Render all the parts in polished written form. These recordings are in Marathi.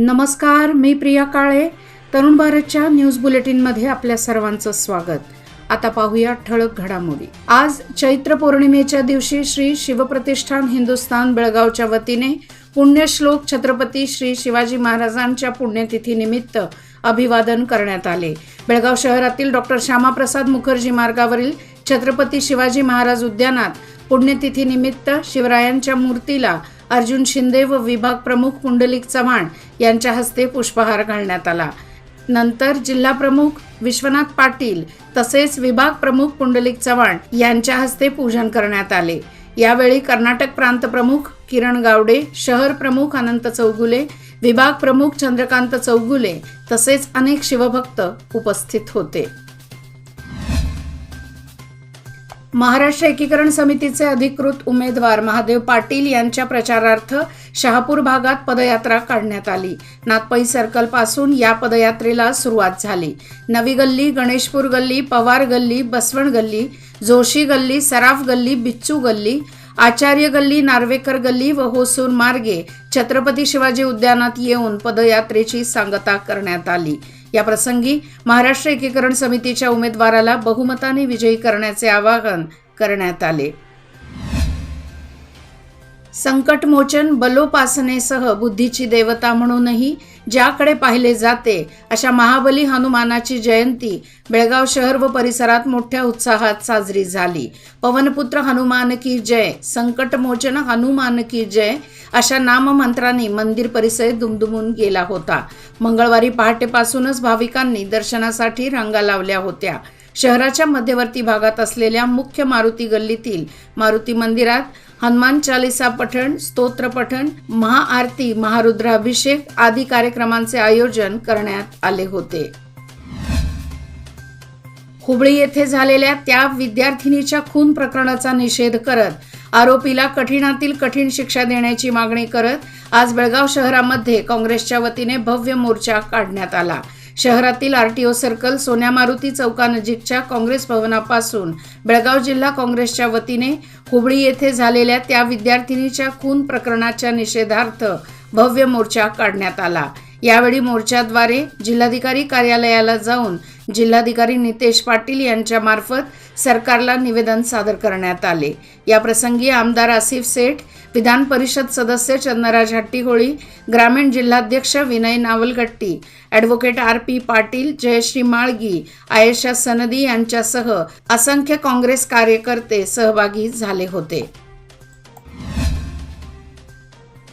नमस्कार, मी प्रिया काळे. तरुण भारतच्या न्यूज बुलेटिनमध्ये आपल्या सर्वांचं स्वागत. आता पाहूया ठळक घडामोडी. आज चैत्र पौर्णिमेच्या दिवशी श्री शिवप्रतिष्ठान हिंदुस्थान बेळगावच्या वतीने पुण्यश्लोक छत्रपती श्री शिवाजी महाराजांच्या पुण्यतिथीनिमित्त अभिवादन करण्यात आले. बेळगाव शहरातील डॉक्टर श्यामाप्रसाद मुखर्जी मार्गावरील छत्रपती शिवाजी महाराज उद्यानात पुण्यतिथीनिमित्त शिवरायांच्या मूर्तीला अर्जुन शिंदे व विभाग प्रमुख पुंडलिक चव्हाण यांच्या हस्ते पुष्पहार घालण्यात आला. नंतर जिल्हा प्रमुख विश्वनाथ पाटील तसेच विभाग प्रमुख पुंडलिक चव्हाण यांच्या हस्ते पूजन करण्यात आले. यावेळी कर्नाटक प्रांत प्रमुख किरण गावडे, शहर प्रमुख अनंत चौगुले, विभाग प्रमुख चंद्रकांत चौगुले तसेच अनेक शिवभक्त उपस्थित होते. महाराष्ट्र एकीकरण समितीचे अधिकृत उमेदवार महादेव पाटील यांच्या प्रचारार्थ शहापूर भागात पदयात्रा काढण्यात आली. नागपई सर्कल पासून या पदयात्रेला सुरुवात झाली. नवी गल्ली, गणेशपूर गल्ली, पवार गल्ली, बसवण गल्ली, जोशी गल्ली, सराफ गल्ली, बिच्चू गल्ली, आचार्य गल्ली, नार्वेकर गल्ली व होसूर मार्गे छत्रपती शिवाजी उद्यानात येऊन पदयात्रेची सांगता करण्यात आली. या प्रसंगी महाराष्ट्र एकीकरण समितीच्या उमेदवाराला बहुमताने विजयी करण्याचे आवाहन करण्यात आले. संकटमोचन बलोपासनेसह बुद्धीची देवता म्हणूनही ज्याकडे पाहिले जाते अशा महाबली हनुमानाची जयंती बेळगाव शहर व परिसरात मोठ्या उत्साहात साजरी झाली. पवनपुत्र हनुमान की जय, संकटमोचन हनुमान की जय अशा नाममंत्रांनी मंदिर परिसर दुमदुमून गेला होता. मंगळवारी पहाटेपासूनच भाविकांनी दर्शनासाठी रांगा लावल्या होत्या. शहराच्या मध्यवर्ती भागात असलेल्या मुख्य मारुती गल्लीतील मारुती मंदिरात हनुमान चालीसा पठण, स्तोत्र पठण, महाआरती, महारुद्राभिषेक आदी कार्यक्रमांचे आयोजन करण्यात आले होते. हुबळी येथे झालेल्या त्या विद्यार्थिनीच्या खून प्रकरणाचा निषेध करत आरोपीला कठीणातील कठीण शिक्षा देण्याची मागणी करत आज बेळगाव शहरामध्ये काँग्रेसच्या वतीने भव्य मोर्चा काढण्यात आला. शहरातील आरटीओ सर्कल, सोन्या मारुती चौकानजीकच्या काँग्रेस भवनापासून बेळगाव जिल्हा काँग्रेसच्या वतीने हुबळी येथे झालेल्या त्या विद्यार्थिनीच्या खून प्रकरणाच्या निषेधार्थ भव्य मोर्चा काढण्यात आला. यावेळी मोर्चाद्वारे जिल्हाधिकारी कार्यालयाला जाऊन जिल्हाधिकारी नितेश पाटील यांच्या मार्फत सरकारला निवेदन सादर करण्यात आले. या प्रसंगी आमदार आसिफ सेठ, विधान परिषद सदस्य चंद्रराज हट्टीहोळी, ग्रामीण जिल्हाध्यक्ष विनय नावलगट्टी, ॲडव्होकेट RP पाटील, जयश्री माळगी, आयशा सनदी यांच्यासह असंख्य काँग्रेस कार्यकर्ते सहभागी झाले होते.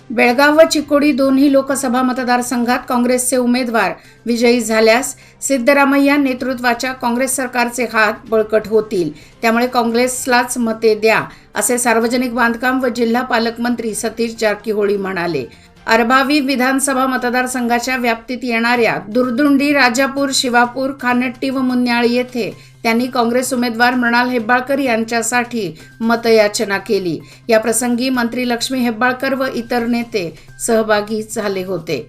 बेळगाव व चिकोडी दोन्ही लोकसभा मतदारसंघात काँग्रेसचे उमेदवार विजयी झाल्यास सिद्धरामय्या नेतृत्वाच्या काँग्रेस सरकारचे हात बळकट होतील. त्यामुळे काँग्रेसलाच मते द्या, असे सार्वजनिक बांधकाम व जिल्हा पालकमंत्री सतीश जारकीहोळी म्हणाले. अरभावी विधानसभा मतदारसंघाच्या व्याप्तीत येणाऱ्या दुर्दुंडी, राजापूर, शिवापूर, खानट्टी व मुन्याळी येथे त्यांनी काँग्रेस उमेदवार मृणाल हेब्बाळकर यांच्यासाठी मतयाचना केली. या प्रसंगी मंत्री लक्ष्मी हेब्बाळकर व इतर नेते सहभागी झाले होते.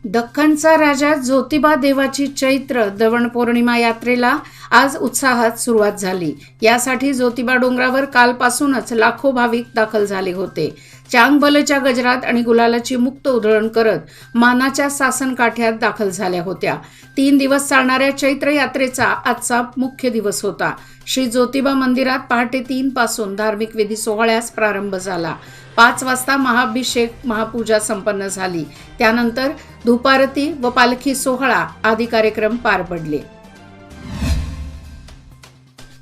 दख्खनचा राजा ज्योतिबा देवाची चैत्र दवण पौर्णिमा यात्रेला आज उत्साहात सुरुवात झाली. यासाठी ज्योतिबा डोंगरावर कालपासूनच लाखो भाविक दाखल झाले होते. चांगबलच्या गजरात आणि गुलालाची मुक्त उधळण करत मानाच्या सासन काठ्यात दाखल झाल्या होत्या. 3 दिवस चालणाऱ्या चैत्र यात्रेचा आजचा मुख्य दिवस होता. श्री ज्योतिबा मंदिरात पहाटे 3 पासून धार्मिक विधी सोहळ्यास प्रारंभ झाला. 5 वाजता महाअभिषेक, महापूजा संपन्न झाली. त्यानंतर धूपारती व पालखी सोहळा आदी कार्यक्रम पार पडले.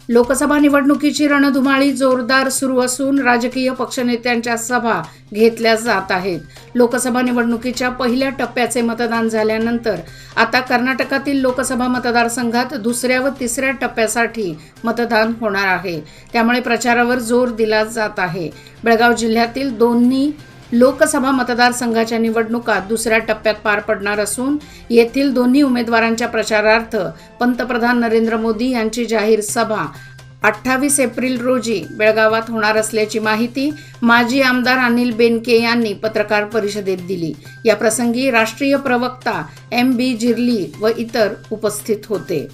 लोकसभा निवडणुकीची रणधुमाळी जोरदार सुरू असून राजकीय पक्षनेत्यांच्या सभा घेतल्या जात आहेत. लोकसभा निवडणुकीच्या पहिल्या टप्प्याचे मतदान झाल्यानंतर आता कर्नाटकातील लोकसभा मतदारसंघात 2ऱ्या व 3ऱ्या टप्प्यासाठी मतदान होणार आहे. त्यामुळे प्रचारावर जोर दिला जात आहे. बेळगाव जिल्ह्यातील दोन्ही लोकसभा मतदारसंघाच्या निवडणुका 2ऱ्या टप्प्यात पार पडणार असून येथील दोन्ही उमेदवारांच्या प्रचारार्थ पंतप्रधान नरेंद्र मोदी यांची जाहीर सभा 28 एप्रिल रोजी बेळगावात होणार असल्याची माहिती माजी आमदार अनिल बेनके यांनी पत्रकार परिषदेत दिली. या प्रसंगी राष्ट्रीय प्रवक्ता MB जिर्ली व इतर उपस्थित होते.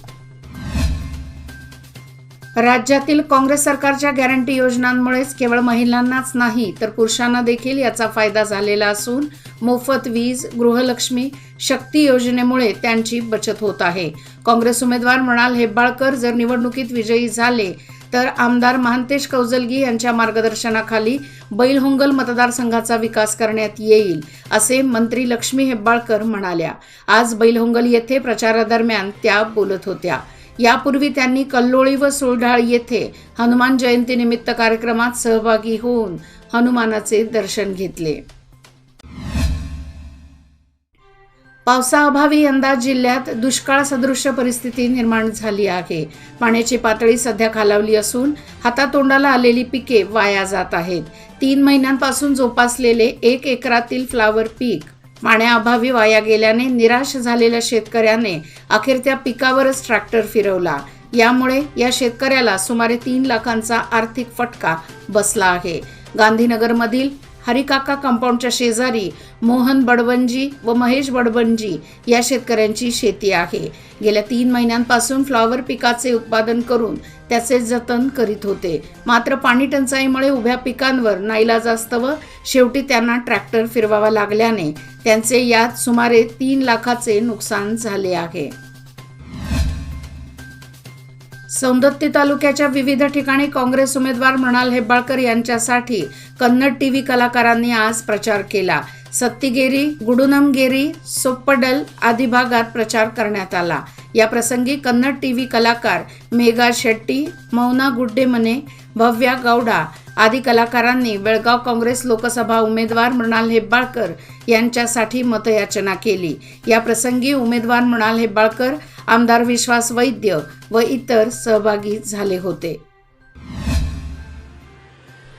राज्यातील काँग्रेस सरकारच्या गॅरंटी योजनांमुळेच केवळ महिलांनाच नाही तर पुरुषांना देखील याचा फायदा झालेला असून मोफत वीज, गृहलक्ष्मी, शक्ती योजनेमुळे त्यांची बचत होत आहे. काँग्रेस उमेदवार मृणाल हेब्बाळकर जर निवडणुकीत विजयी झाले तर आमदार महांतेश कौजलगी यांच्या मार्गदर्शनाखाली बैलहोंगल मतदारसंघाचा विकास करण्यात येईल, असे मंत्री लक्ष्मी हेब्बाळकर म्हणाल्या. आज बैलहोंगल येथे प्रचारादरम्यान त्या बोलत होत्या. यापूर्वी त्यांनी कल्लोळी व सुळढाळ येथे हनुमान जयंतीनिमित्त कार्यक्रमात सहभागी होऊन हनुमानाचे दर्शन घेतले. पावसाअभावी यंदा जिल्ह्यात दुष्काळ सदृश्य परिस्थिती निर्माण झाली आहे. पाण्याची पातळी सध्या खालावली असून हातातोंडाला आलेली पिके वाया जात आहेत. 3 महिन्यांपासून जोपासलेले 1 एकरातील फ्लावर पीक पाण्याअभावी वाया गेल्याने निराश झालेल्या शेतकऱ्याने अखेर त्या पिकावरच ट्रॅक्टर फिरवला. यामुळे या शेतकऱ्याला सुमारे 3 लाखांचा आर्थिक फटका बसला आहे. गांधीनगरमधील हरिकाका कंपाऊंडच्या शेजारी मोहन बडवंजी व महेश बडवंजी या शेतकऱ्यांची शेती आहे. गेल्या 3 महिन्यांपासून फ्लॉवर पिकाचे उत्पादन करून त्याचे जतन करीत होते. मात्र पाणी टंचाईमुळे उभ्या पिकांवर नाईलाजास्तव शेवटी त्यांना ट्रॅक्टर फिरवावा लागल्याने त्यांचे यात सुमारे 3 लाखाचे नुकसान झाले आहे. सौंदत्ती तालुक्याच्या विविध ठिकाणी काँग्रेस उमेदवार मृणाल हेब्बाळकर यांच्यासाठी कन्नड टीव्ही कलाकारांनी आज प्रचार केला. सत्तिगेरी, गुडुनमगेरी, सोप्पडल आदी भागात प्रचार करण्यात आला. या प्रसंगी कन्नड टीव्ही कलाकार मेघा शेट्टी, मौना गुड्डेमने, भव्या गौडा आदी कलाकारांनी बेळगाव काँग्रेस लोकसभा उमेदवार मृणाल हेब्बाळकर यांच्यासाठी मतयाचना केली. या प्रसंगी उमेदवार मृणाल हेब्बाळकर, आमदार विश्वास वैद्य व इतर सहभागी झाले होते.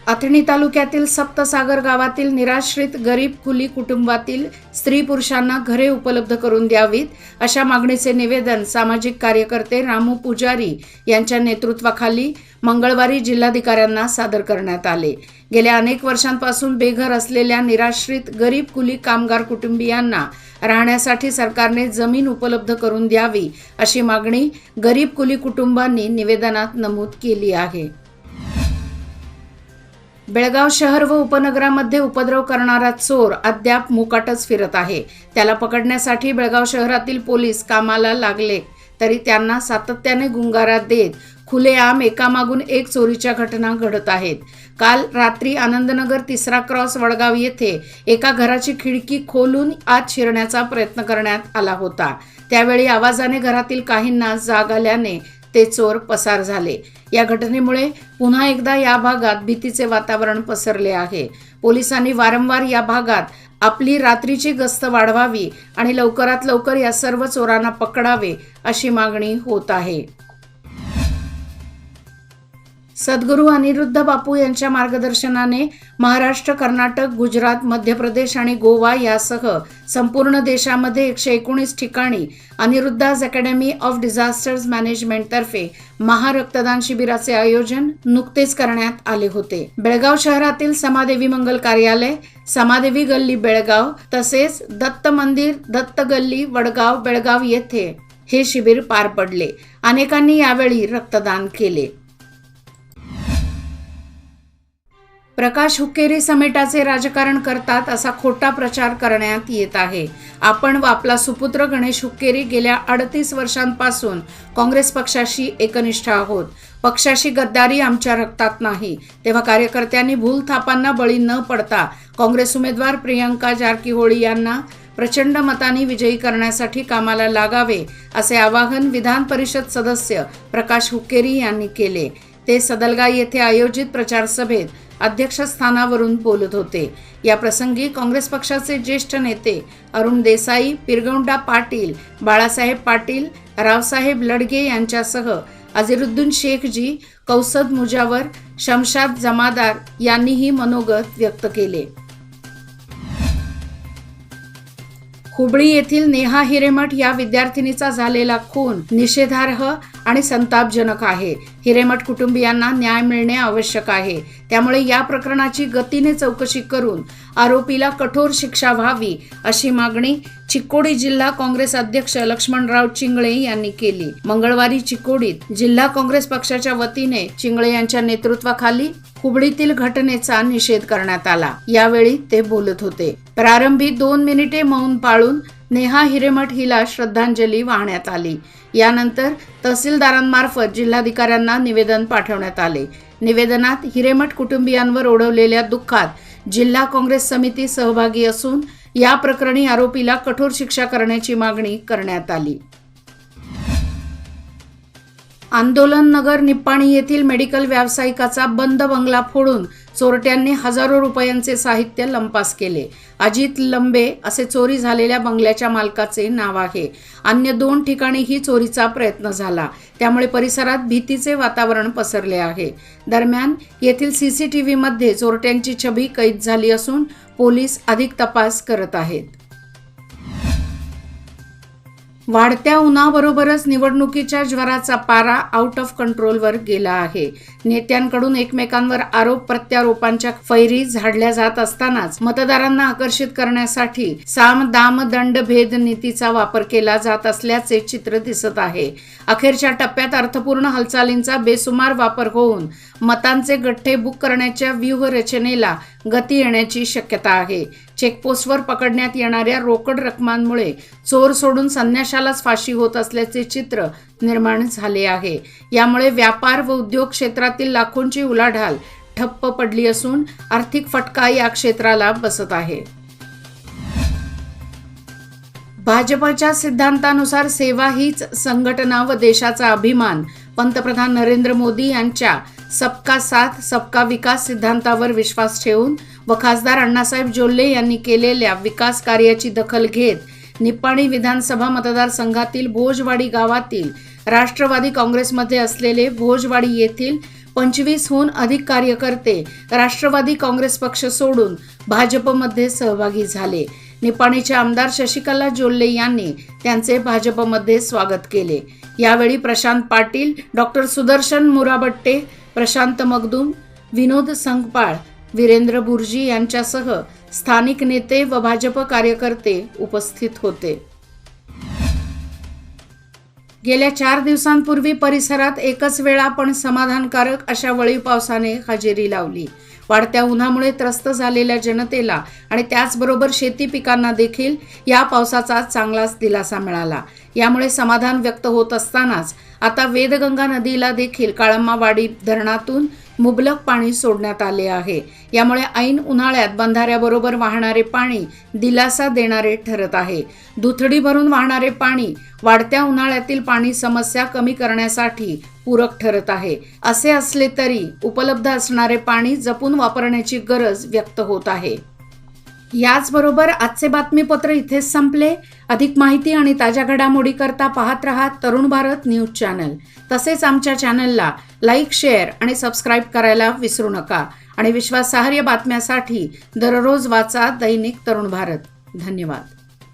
अथणी तालुक्यातील सप्तसागर गावातील निराश्रित गरीब कुली कुटुंबातील स्त्री पुरुषांना घरे उपलब्ध करून द्यावीत अशा मागणीचे निवेदन सामाजिक कार्यकर्ते रामू पुजारी यांच्या नेतृत्वाखाली मंगळवारी जिल्हाधिकाऱ्यांना सादर करण्यात आले. गेल्या अनेक वर्षांपासून बेघर असलेल्या निराश्रित गरीब कुली कामगार कुटुंबियांना राहण्यासाठी सरकारने जमीन उपलब्ध करून द्यावी अशी मागणी गरीब कुली कुटुंबांनी निवेदनात नमूद केली आहे. बेळगाव शहर व उपनगरामध्ये उपद्रव करणारा चोर अद्याप मुकाटच फिरत आहे. त्याला पकडण्यासाठी बेळगाव शहरातील पोलीस कामाला लागले तरी त्यांना सातत्याने गुंगारा देत खुलेआम एकामागून एक चोरीच्या घटना घडत आहेत. काल रात्री आनंदनगर 3रा क्रॉस वडगाव येथे एका घराची खिडकी खोलून आत शिरण्याचा प्रयत्न करण्यात आला होता. त्यावेळी आवाजाने घरातील काहींना जाग आल्याने ते चोर पसार झाले. या घटनेमुळे पुन्हा एकदा या भागात भीतीचे वातावरण पसरले आहे. पोलिसांनी वारंवार या भागात आपली रात्रीची गस्त वाढवावी आणि लवकरात लवकर या सर्व चोरांना पकडावे अशी मागणी होत आहे. सद्गुरू अनिरुद्ध बापू यांच्या मार्गदर्शनाने महाराष्ट्र, कर्नाटक, गुजरात, मध्य प्रदेश आणि गोवा यासह संपूर्ण देशामध्ये 119 ठिकाणी अनिरुद्धाज अकॅडमी ऑफ डिझास्टर्स मॅनेजमेंट तर्फे महारक्तदान शिबिराचे आयोजन नुकतेच करण्यात आले होते. बेळगाव शहरातील समादेवी मंगल कार्यालय, समादेवी गल्ली बेळगाव तसेच दत्त मंदिर, दत्त गल्ली वडगाव बेळगाव येथे हे शिबिर पार पडले. अनेकांनी यावेळी रक्तदान केले. प्रकाश हुक्केरी समेटाचे राजकारण करतात असा खोटा प्रचार करण्यात येत आहे. आपण व आपला सुपुत्र गणेश हुक्केरी गेल्या 38 वर्षांपासून काँग्रेस पक्षाशी एकनिष्ठ आहोत. पक्षाशी गद्दारी आमच्या रक्तात नाही. तेव्हा कार्यकर्त्यांनी भूलथापांना बळी न पडता काँग्रेस उमेदवार प्रियंका जारकीहोळी यांना प्रचंड मतांनी विजयी करण्यासाठी कामाला लागावे असे आवाहन विधान परिषद सदस्य प्रकाश हुक्केरी यांनी केले. ते सदलगा येथे आयोजित प्रचार सभेत अध्यक्षस्थानावरून बोलत होते. या प्रसंगी काँग्रेस पक्षाचे ज्येष्ठ नेते अरुण देसाई, पिरगौंडा पाटील, बाळासाहेब पाटील, रावसाहेब लडगे यांच्यासह अझरुद्दीन शेखजी, कौसद मुजावर, शमशाद जमादार यांनीही मनोगत व्यक्त केले. हुबळी येथील नेहा हिरेमठ या विद्यार्थिनीचा झालेला खून निषेधार्ह आणि संतापजनक आहे. हिरेमठ कुटुंबियांना न्याय मिळणे आवश्यक आहे. त्यामुळे या प्रकरणाची गतीने चौकशी करून आरोपीला कठोर शिक्षा व्हावी अशी मागणी चिकोडी जिल्हा काँग्रेस अध्यक्ष लक्ष्मणराव चिंगळे यांनी केली। मंगळवारी चिकोडीत जिल्हा काँग्रेस पक्षाच्या वतीने चिंगळे यांच्या नेतृत्वाखाली हुबळीतील घटनेचा निषेध करण्यात आला। यावेळी ते बोलत होते। प्रारंभी 2 मिनिटे मौन पाळून नेहा हिरेमठ हिला श्रद्धांजली वाहण्यात आली। यानंतर तहसीलदारांमार्फत जिल्हाधिकाऱ्यांना निवेदन पाठवण्यात आले। निवेदनात हिरेमठ कुटुंबियांवर ओढवलेल्या दुःखात जिल्हा काँग्रेस समिती सहभागी असून या प्रकरणी आरोपीला कठोर शिक्षा करण्याची मागणी करण्यात आली। आंदोलन नगर निप्पाणी येथील मेडिकल व्यावसायिकाचा बंद बंगला फोडून चोरट्यांनी हजारो रुपयांचे साहित्य लंपास केले। अजित लंबे असे चोरी झालेल्या बंगल्याच्या मालकाचे नाव आहे। अन्य 2 ठिकाणी ही चोरीचा प्रयत्न झाला, त्यामुळे परिसरात भीतीचे वातावरण पसरले आहे। दरम्यान येथील CCTV मध्ये चोरट्यांची छबी कैद झाली असून पोलीस अधिक तपास करत आहेत। वाढत्या उन्हाबरोबरच निवडणुकीच्या ज्वराचा पारा आउट ऑफ कंट्रोलवर गेला आहे। नेत्यांकडून एकमेकांवर आरोप प्रत्यारोपांच्या फैरी झाडल्या जात असतानाच मतदारांना आकर्षित करण्यासाठी साम दाम दंड भेद नीतीचा वापर केला जात असल्याचे चित्र दिसत आहे। अखेरच्या टप्प्यात अर्थपूर्ण हालचालींचा बेसुमार वापर होऊन मतांचे गठ्ठे बुक करण्याच्या व्यूहरचनेला गती येण्याची शक्यता आहे। चेकपोस्टवर पकडण्यात येणाऱ्या रोकड रकमांमुळे चोर सोडून संन्याशालाच फाशी होत असल्याचे चित्र निर्माण झाले आहे। यामुळे व्यापार व उद्योग क्षेत्रातील लाखोंची उलाढाल ठप्प पडली असून आर्थिक फटका या क्षेत्राला बसत आहे। भाजपच्या सिद्धांतानुसार सेवा हीच संघटना व देशाचा अभिमान पंतप्रधान नरेंद्र मोदी यांच्या सबका साथ सबका विकास सिद्धांतावर विश्वास ठेवून व खासदार अण्णासाहेब जोल्ले यांनी केलेल्या विकास कार्याची दखल घेत निप्पाणी विधानसभा मतदारसंघातील भोजवाडी गावातील राष्ट्रवादी काँग्रेसमध्ये असलेले भोजवाडी येथील 25हून अधिक कार्यकर्ते राष्ट्रवादी काँग्रेस पक्ष सोडून भाजपमध्ये सहभागी झाले। निप्पाणीचे आमदार शशिकला जोल्ले यांनी त्यांचे भाजपमध्ये स्वागत केले। यावेळी प्रशांत पाटील, डॉक्टर सुदर्शन मुराबट्टे, प्रशांत मगदूम, विनोद संगपाळ, वीरेंद्र बुर्जी यांच्यासह स्थानिक नेते व भाजप कार्यकर्ते उपस्थित होते। गेल्या 4 दिवसांपूर्वी परिसरात एकच वेळा पण समाधानकारक अशा वळीव पावसाने हजेरी लावली। वाढत्या उन्हामुळे त्रस्त झालेल्या जनतेला आणि त्याचबरोबर शेती पिकांना देखील या पावसाचा चांगलाच दिलासा मिळाला। यामुळे समाधान व्यक्त होत असतानाच आता वेदगंगा नदीला देखील काळम्मावाडी धरणातून मुबलक पाणी सोडण्यात आले आहे। यामुळे ऐन उन्हाळ्यात बंधाऱ्याबरोबर वाहणारे पाणी दिलासा देणारे ठरत आहे। दुथडी भरून वाहणारे पाणी वाढत्या उन्हाळ्यातील पाणी समस्या कमी करण्यासाठी पूरक ठरत आहे। असे असले तरी उपलब्ध असणारे पाणी जपून वापरण्याची गरज व्यक्त होत आहे। याचबरोबर आजचे बातमीपत्र इथेच संपले। अधिक माहिती आणि ताज्या घडामोडी करता पाहत रहा तरुण भारत न्यूज चॅनल। तसेच आमच्या चॅनलला लाईक, शेअर आणि सबस्क्राईब करायला विसरू नका आणि विश्वासार्ह बातम्यांसाठी दररोज वाचा दैनिक तरुण भारत। धन्यवाद।